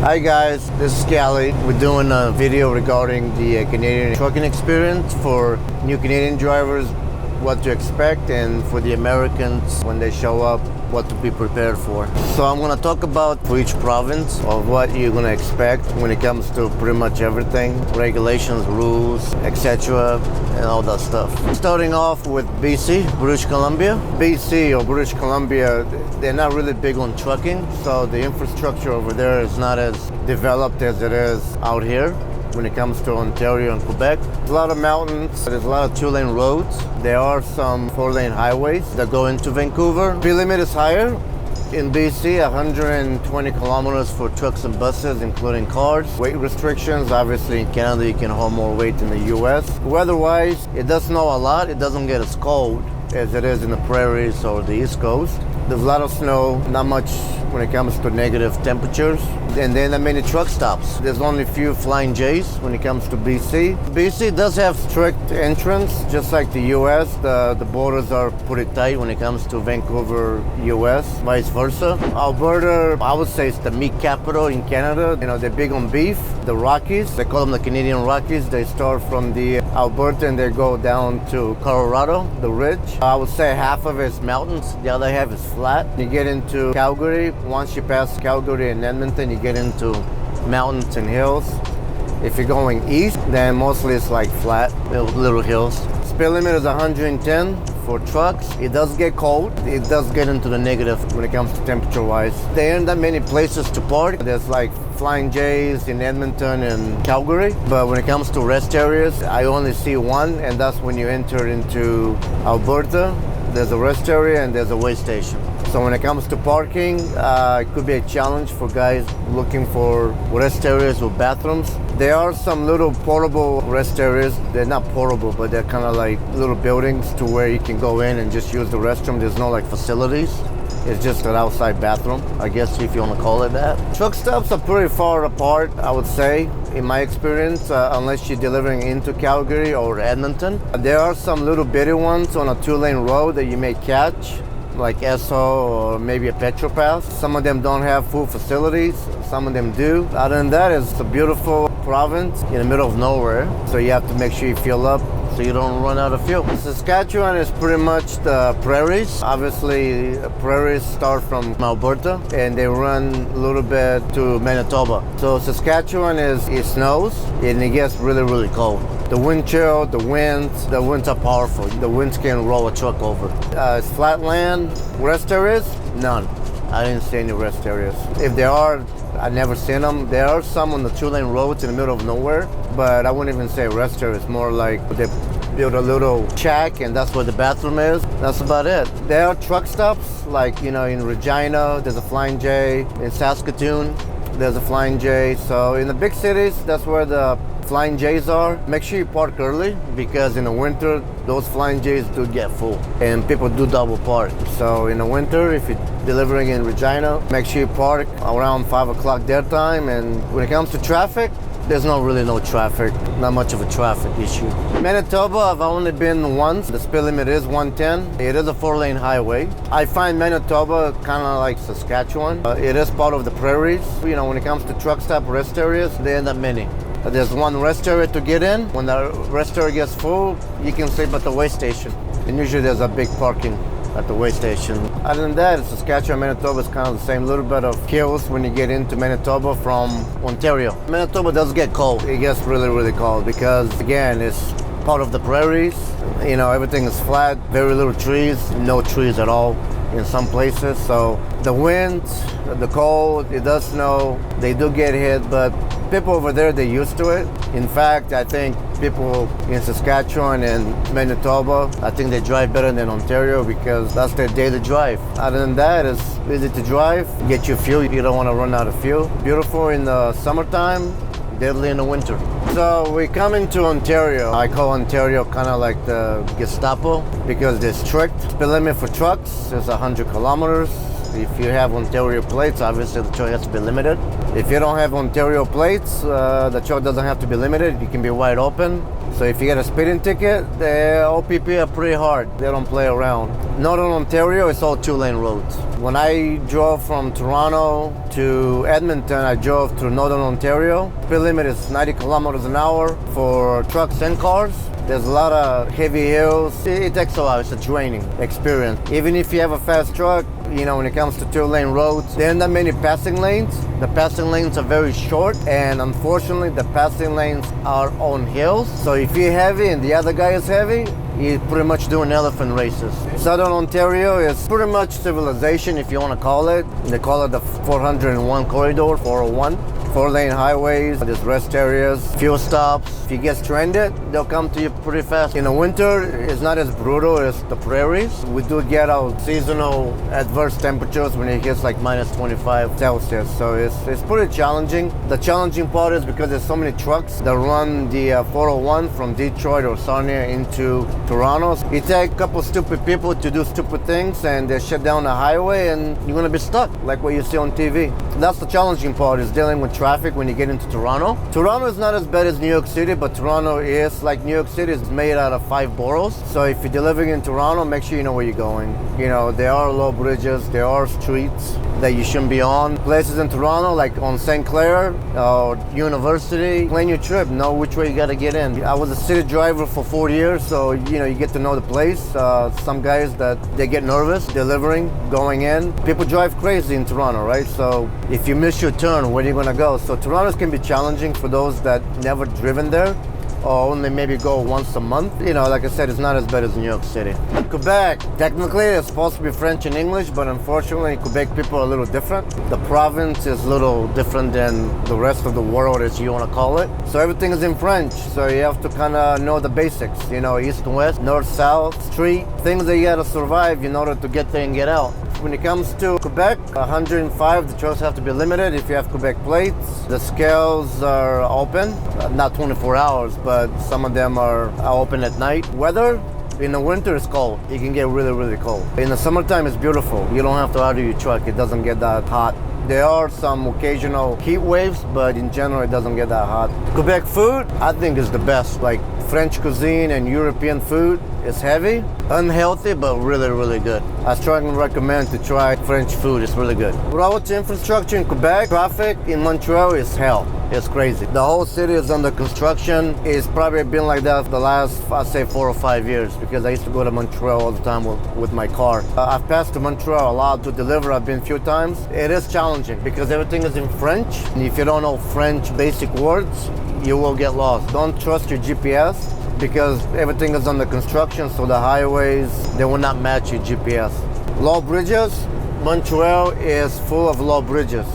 Hi guys, this is Kaly. We're doing a video regarding the Canadian trucking experience for new Canadian drivers, what to expect, and for the Americans when they show up, what to be prepared for. So I'm going to talk about for each province of what you're going to expect when it comes to pretty much everything, regulations, rules, etc., and all that stuff. Starting off with BC, British Columbia. BC or British Columbia, they're not really big on trucking, so the infrastructure over there is not as developed as it is out here. When it comes to Ontario and Quebec, there's a lot of mountains, there's a lot of two-lane roads. There are some four-lane highways that go into Vancouver. Speed limit is higher. In BC, 120 kilometers for trucks and buses, including cars. Weight restrictions, obviously in Canada you can hold more weight in the US. Weather-wise, it does snow a lot. It doesn't get as cold as it is in the prairies or the East Coast. There's a lot of snow, not much when it comes to negative temperatures. And then not many truck stops. There's only a few Flying J's when it comes to BC. BC does have strict entrance, just like the US. The borders are pretty tight when it comes to Vancouver, US, vice versa. Alberta, I would say it's the meat capital in Canada. You know, they're big on beef. The Rockies, they call them the Canadian Rockies. They start from the Alberta and they go down to Colorado, the ridge. I would say half of it is mountains, the other half is flat. You get into Calgary. Once you pass Calgary and Edmonton, you get into mountains and hills. If you're going east, then mostly it's like flat, little hills. Speed limit is 110 for trucks. It does get cold. It does get into the negative when it comes to temperature-wise. There aren't that many places to park. There's like Flying J's in Edmonton and Calgary. But when it comes to rest areas, I only see one, and that's when you enter into Alberta. There's a rest area and there's a way station. So when it comes to parking, it could be a challenge for guys looking for rest areas with bathrooms. There are some little portable rest areas. They're not portable, but they're kind of like little buildings to where you can go in and just use the restroom. There's no like facilities. It's just an outside bathroom, I guess, if you want to call it that. Truck stops are pretty far apart, I would say, in my experience, unless you're delivering into Calgary or Edmonton. There are some little bitty ones on a two-lane road that you may catch, like Esso or maybe a Petropass. Some of them don't have full facilities, some of them do. Other than that, it's a beautiful province in the middle of nowhere, so you have to make sure you fill up so you don't run out of fuel. Saskatchewan is pretty much the prairies. Obviously, prairies start from Alberta and they run a little bit to Manitoba. So Saskatchewan it snows and it gets really, really cold. The wind chill, the winds are powerful. The winds can roll a truck over. It's flat land. Rest areas? None. I didn't see any rest areas. If there are, I've never seen them. There are some on the two-lane roads in the middle of nowhere, but I wouldn't even say rest areas. More like they build a little shack and that's where the bathroom is. That's about it. There are truck stops, like, you know, in Regina, there's a Flying J. In Saskatchewan, there's a Flying J. So in the big cities, that's where the Flying J's are. Make sure you park early because in the winter, those Flying J's do get full and people do double park. So in the winter, if you're delivering in Regina, make sure you park around 5 o'clock their time. And when it comes to traffic, there's no traffic, not much of a traffic issue. Manitoba, I've only been once. The speed limit is 110. It is a four-lane highway. I find Manitoba kind of like Saskatchewan. It is part of the prairies. You know, when it comes to truck stop rest areas, there aren't that many. There's one rest area to get in. When the rest area gets full, you can sleep at the way station. And usually there's a big parking at the way station. Other than that, Saskatchewan, Manitoba is kind of the same. Little bit of hills when you get into Manitoba from Ontario. Manitoba does get cold. It gets really, really cold because, again, it's part of the prairies. You know, everything is flat, very little trees, no trees at all in some places. So the wind, the cold, it does snow, they do get hit, but people over there, they're used to it. In fact, I think people in Saskatchewan and Manitoba, I think they drive better than Ontario because that's their daily drive. Other than that, it's easy to drive, get your fuel, you don't want to run out of fuel. Beautiful in the summertime, deadly in the winter. So we come into Ontario. I call Ontario kind of like the Gestapo because they're strict. Speed limit for trucks is 100 kilometers. If you have Ontario plates, obviously the truck has to be limited. If you don't have Ontario plates, the truck doesn't have to be limited. You can be wide open. So if you get a speeding ticket, the OPP are pretty hard. They don't play around. Northern Ontario is all 2-lane roads. When I drove from Toronto to Edmonton, I drove through Northern Ontario. Speed limit is 90 kilometers an hour for trucks and cars. There's a lot of heavy hills. It takes a while. It's a draining experience. Even if you have a fast truck, you know, when it comes to 2-lane roads, there aren't that many passing lanes. The passing lanes are very short, and unfortunately, the passing lanes are on hills. So if you're heavy and the other guy is heavy, you're pretty much doing elephant races. Southern Ontario is pretty much civilization, if you want to call it. They call it the 401 corridor, 401. 4-lane highways, there's rest areas, fuel stops. If you get stranded, they'll come to you pretty fast. In the winter, it's not as brutal as the prairies. We do get our seasonal adverse temperatures when it gets like minus 25 Celsius. So it's pretty challenging. The challenging part is because there's so many trucks that run the 401 from Detroit or Sarnia into Toronto. You take a couple stupid people to do stupid things and they shut down the highway and you're gonna be stuck like what you see on TV. That's the challenging part, is dealing with traffic when you get into Toronto. Toronto is not as bad as New York City, but Toronto is like New York City. It's made out of 5 boroughs. So if you're delivering in Toronto, make sure you know where you're going. You know, there are low bridges, there are streets that you shouldn't be on. Places in Toronto, like on St. Clair or University, plan your trip, know which way you gotta get in. I was a city driver for 4 years, so you know, you get to know the place. Some guys that they get nervous delivering, going in. People drive crazy in Toronto, right? So if you miss your turn, where are you gonna go? So Toronto can be challenging for those that never driven there or only maybe go once a month. You know, like I said, it's not as bad as New York City. Quebec, technically it's supposed to be French and English, but unfortunately Quebec people are a little different. The province is a little different than the rest of the world, as you want to call it. So everything is in French, so you have to kind of know the basics, you know, east and west, north, south, street, things that you gotta survive in order to get there and get out. When it comes to Quebec, 105, the trucks have to be limited if you have Quebec plates. The scales are open, not 24 hours, but some of them are open at night. Weather, in the winter it's cold. It can get really, really cold. In the summertime it's beautiful. You don't have to idle your truck. It doesn't get that hot. There are some occasional heat waves, but in general it doesn't get that hot. Quebec food, I think, is the best. Like French cuisine and European food is heavy, unhealthy, but really, really good. I strongly recommend to try French food. It's really good. Road infrastructure in Quebec, traffic in Montreal is hell. It's crazy. The whole city is under construction. It's probably been like that for the last, I'd say, 4 or 5 years, because I used to go to Montreal all the time with my car. I've passed to Montreal a lot to deliver. I've been a few times. It is challenging because everything is in French. And if you don't know French basic words, you will get lost. Don't trust your GPS, because everything is under construction, so the highways, they will not match your GPS. Low bridges, Montreal is full of low bridges.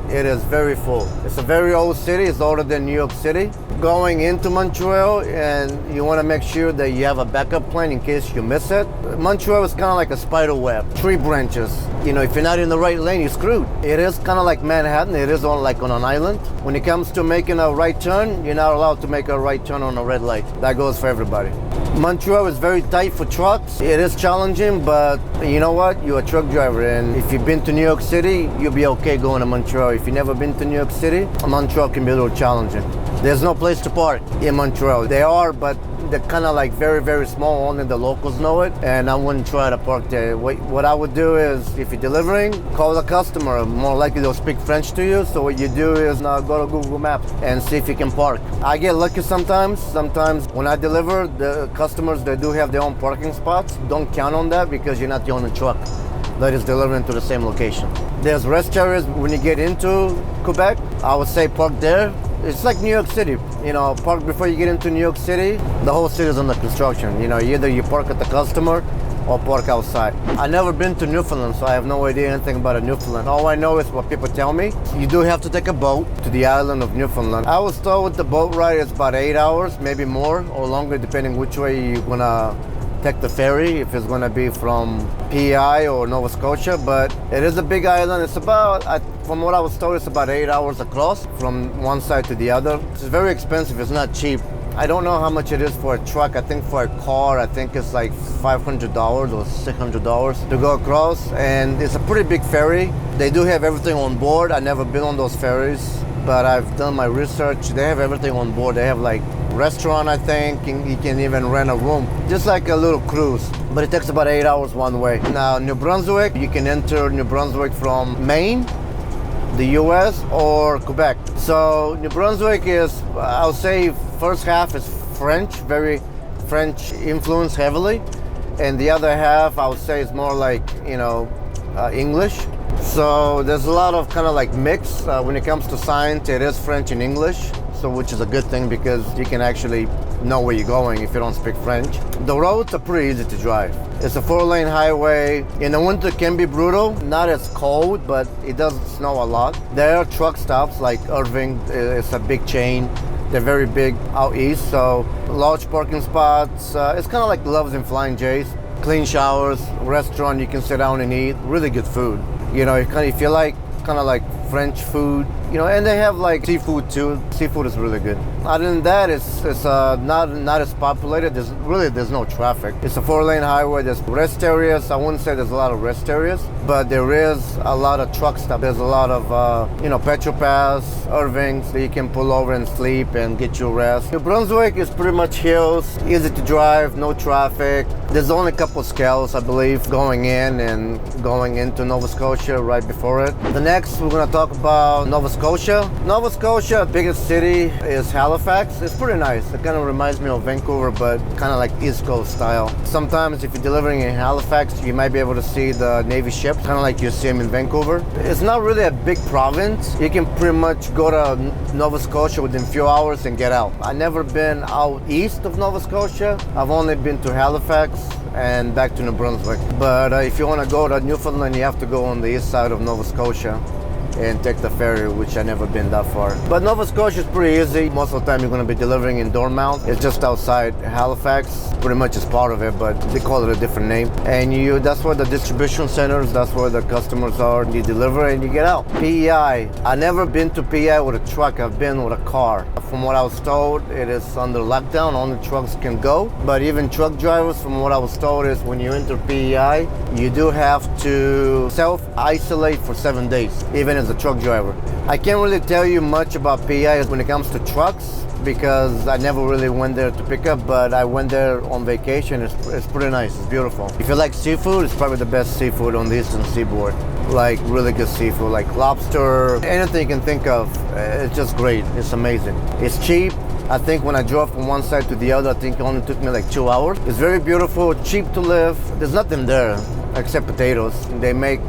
It is very full. It's a very old city. It's older than New York City. Going into Montreal, and you want to make sure that you have a backup plan in case you miss it. Montreal is kind of like a spider web, tree branches. You know, if you're not in the right lane, you're screwed. It is kind of like Manhattan. It is like on an island. When it comes to making a right turn, you're not allowed to make a right turn on a red light. That goes for everybody. Montreal is very tight for trucks. It is challenging, but you know what? You're a truck driver, and if you've been to New York City, you'll be okay going to Montreal. If you've never been to New York City, Montreal can be a little challenging. There's no place to park in Montreal. They are, but they're kind of like very, very small. Only the locals know it, and I wouldn't try to park there. What I would do is, if you're delivering, call the customer. More likely they'll speak French to you, so what you do is now go to Google Maps and see if you can park. I get lucky sometimes. Sometimes when I deliver, the customers, they do have their own parking spots. Don't count on that, because you're not the only truck that is delivering to the same location. There's rest areas when you get into Quebec. I would say park there. It's like New York City, you know, park before you get into New York City. The whole city is under construction. You know, either you park at the customer or park outside. I've never been to Newfoundland, so I have no idea anything about a Newfoundland. All I know is what people tell me. You do have to take a boat to the island of Newfoundland. I was told with the boat ride it's about 8 hours, maybe more or longer, depending which way you're gonna take the ferry, if it's going to be from PEI or Nova Scotia. But it is a big island. It's about, from what I was told, it's about 8 hours across from one side to the other. It's very expensive. It's not cheap. I don't know how much it is for a truck. I think for a car, I think it's like $500 or $600 to go across. And it's a pretty big ferry. They do have everything on board. I've never been on those ferries, but I've done my research. They have everything on board. They have like restaurant, I think. You can even rent a room, just like a little cruise. But it takes about 8 hours one way. Now, New Brunswick, you can enter New Brunswick from Maine, the US, or Quebec. So New Brunswick is, I'll say, first half is French, very French influence heavily. And the other half, I would say, is more like, English. So there's a lot of kind of like mix. When it comes to science, it is French and English, so which is a good thing because you can actually know where you're going if you don't speak French. The roads are pretty easy to drive. It's a 4-lane highway. In the winter it can be brutal, not as cold, but it does snow a lot. There are truck stops like Irving, it's a big chain. They're very big out east, so large parking spots. It's kind of like Loves and Flying J's. Clean showers, restaurant you can sit down and eat, really good food. If you like kind of like French food, and they have like seafood too. Seafood is really good. Other than that, it's not as populated. There's no traffic. It's a 4-lane highway. There's rest areas. I wouldn't say there's a lot of rest areas, but there is a lot of truck stop. There's a lot of Petro Pass, Irvings that you can pull over and sleep and get your rest. New Brunswick is pretty much hills, easy to drive, no traffic. There's only a couple scales, I believe, going in and going into Nova Scotia right before it. The next, we're going to talk about Nova Scotia. Nova Scotia, biggest city is Halifax. It's pretty nice. It kind of reminds me of Vancouver, but kind of like East Coast style. Sometimes if you're delivering in Halifax, you might be able to see the Navy ships, kind of like you see them in Vancouver. It's not really a big province. You can pretty much go to Nova Scotia within a few hours and get out. I've never been out east of Nova Scotia. I've only been to Halifax and back to New Brunswick. But if you want to go to Newfoundland, you have to go on the east side of Nova Scotia and take the ferry, which I've never been that far. But Nova Scotia is pretty easy. Most of the time you're going to be delivering in Dormont. It's just outside Halifax. Pretty much is part of it, but they call it a different name. And that's where the distribution centers, that's where the customers are. You deliver and you get out. PEI. I've never been to PEI with a truck. I've been with a car. From what I was told, it is under lockdown. Only trucks can go. But even truck drivers, from what I was told, is when you enter PEI, you do have to self-isolate for 7 days, even as a truck driver. I can't really tell you much about PEI when it comes to trucks because I never really went there to pick up, but I went there on vacation. It's pretty nice. It's beautiful. If you like seafood, it's probably the best seafood on the eastern seaboard. Like really good seafood, like lobster, anything you can think of. It's just great. It's amazing. It's cheap. I think when I drove from one side to the other, I think it only took me like 2 hours. It's very beautiful, cheap to live. There's nothing there except potatoes. They make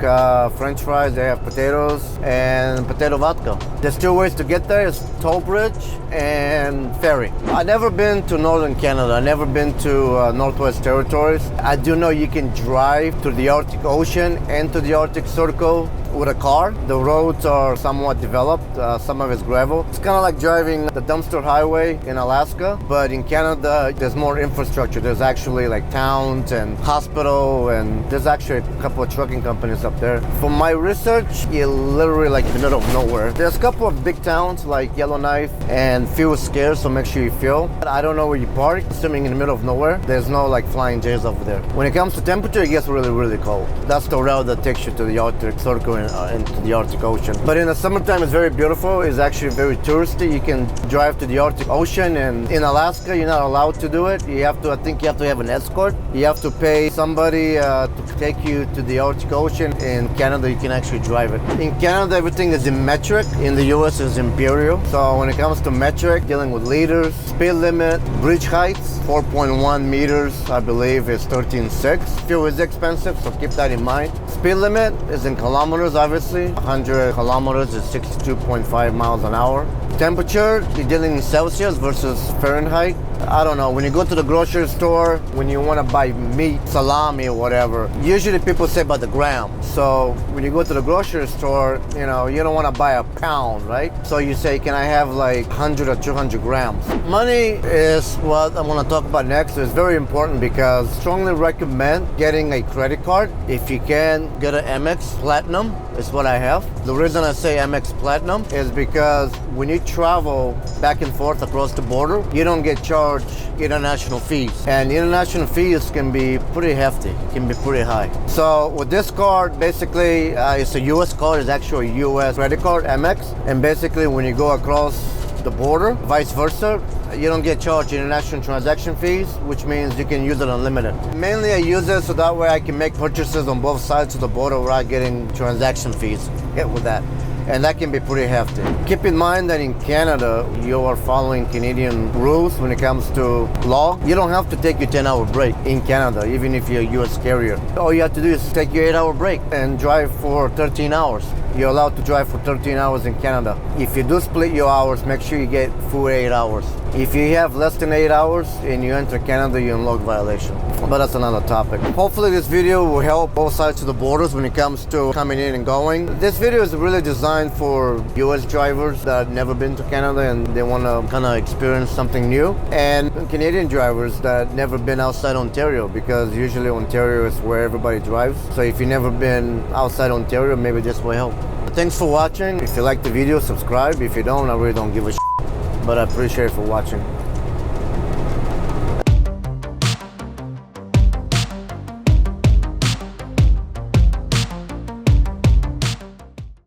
French fries, they have potatoes and potato vodka. There's 2 ways to get there. It's toll bridge and ferry. I've never been to Northern Canada. I've never been to Northwest Territories. I do know you can drive to the Arctic Ocean and to the Arctic Circle with a car. The roads are somewhat developed, some of it's gravel. It's kind of like driving the dumpster highway in Alaska, but in Canada there's more infrastructure. There's actually like towns and hospital, and there's actually a couple of trucking companies up there. From my research, you're literally like in the middle of nowhere. There's a couple of big towns like Yellowknife and fuel is scarce, so make sure you fuel. I don't know where you park, assuming in the middle of nowhere. There's no like Flying J's over there. When it comes to temperature, it gets really, really cold. That's the route that takes you to the Arctic Circle into the Arctic Ocean. But in the summertime, it's very beautiful. It's actually very touristy. You can drive to the Arctic Ocean, and in Alaska, you're not allowed to do it. I think you have to have an escort. You have to pay somebody to take you to the Arctic Ocean. In Canada, you can actually drive it. In Canada, everything is in metric. In the US, it's imperial. So when it comes to metric, dealing with liters, speed limit, bridge heights, 4.1 meters, I believe, is 13.6. Fuel is expensive, so keep that in mind. Speed limit is in kilometers, obviously. 100 kilometers is 62.5 miles an hour. Temperature, you're dealing in Celsius versus Fahrenheit. I don't know, when you go to the grocery store, when you want to buy meat, salami or whatever, usually people say by the gram. So when you go to the grocery store, you don't want to buy a pound, right? So you say, can I have like 100 or 200 grams? Money is what I'm going to talk about next. It's very important because I strongly recommend getting a credit card. If you can, get an Amex Platinum, is what I have. The reason I say Amex Platinum is because when you travel back and forth across the border, you don't get charged international fees. And international fees can be pretty hefty, can be pretty high. So with this card, basically, it's a US card, it's actually a US credit card, Amex. And basically when you go across the border. Vice versa, you don't get charged international transaction fees, which means you can use it unlimited. Mainly I use it so that way I can make purchases on both sides of the border without getting transaction fees. Hit with that. And that can be pretty hefty. Keep in mind that in Canada, you are following Canadian rules when it comes to law. You don't have to take your 10-hour break in Canada, even if you're a U.S. carrier. All you have to do is take your 8-hour break and drive for 13 hours. You're allowed to drive for 13 hours in Canada. If you do split your hours, make sure you get full 8 hours. If you have less than 8 hours and you enter Canada, you're in log violation. But that's another topic. Hopefully this video will help both sides of the borders when it comes to coming in and going. This video is really designed for US drivers that have never been to Canada and they want to kind of experience something new. And Canadian drivers that have never been outside Ontario, because usually Ontario is where everybody drives. So if you've never been outside Ontario, maybe this will help. Thanks for watching. If you like the video, subscribe. If you don't, I really don't give a shit. But I appreciate it for watching.